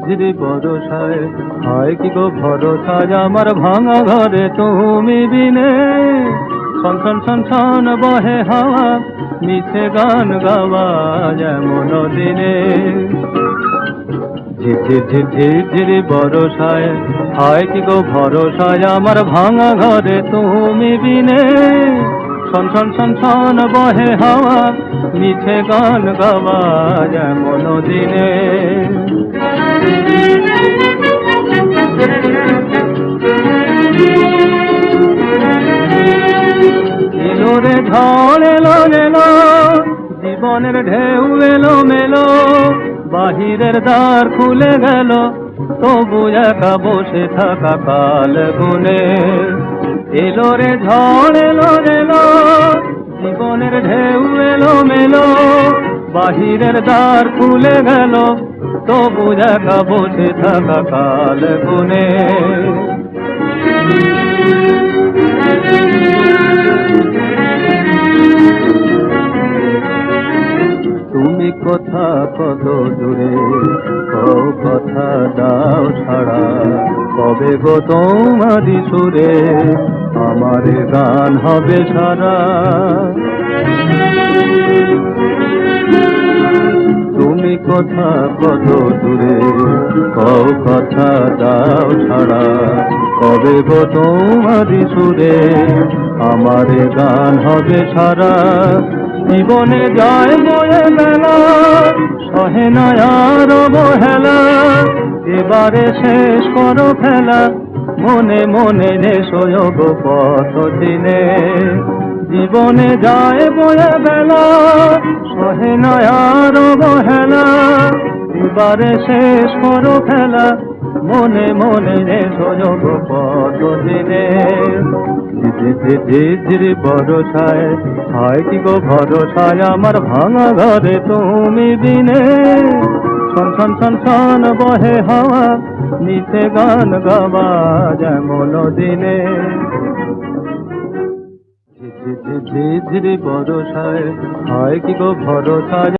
ঝিরি বরষায় হয় কি গো ভরসায় আমার ভাঙা ঘরে তুমি বিনে। ছন ছন ছন ছন বহে হাওয়া মিছে গান গাওয়া যেমন দিনে। ঝির ঝির ঝির ঝিরি বরষায় হয় কি গো ভরসায় আমার ভাঙা ঘরে তুমি বিনে। ছন ছন ছন ছন বহে হাওয়া মিছে গান গাওয়া যেমন দিনে। এলো রে ঝড় এলো এলো জীবনের ঢেউ এলো মেলো। বাহিরের দ্বার খুলে গেল তবু একা বসে থাকা কাল গুনে। এলো রে ঝড় এলো এলো জীবনের ঢেউ এলো মেলো। বাহিরের দ্বার খুলে গেল তবু একা বসে থাকা কাল গুনে। তুমি কথা কত দূরে কথা দাও ছাড়া। কবে গো তোমারি সুরে আমার গান হবে সারা। তুমি কথা কত দূরে কথা দাও ছাড়া। কবে গো তোমারি সুরে আমার গান হবে সারা। জীবনে যায় বয়ে বেলা সহে না আর অবহেলা। এবারে শেষ করো খেলা মনে মনে নেশো গো পথ চিনে। জীবনে যায় বয়ে বেলা সহে না আর অবহেলা। এবারে শেষ করো খেলা মনে মনে নেশো গো পথ চিনে। ঝিরি বরষায় হয় কি গো ভরসায় আমার ভাঙা ঘরে তুমি বিনে। ছন ছন ছন ছন বহে হাওয়া মিছে গান গাওয়া যেমন দিনে। ঝিরি বরষায় হয় কি গো ভরসায়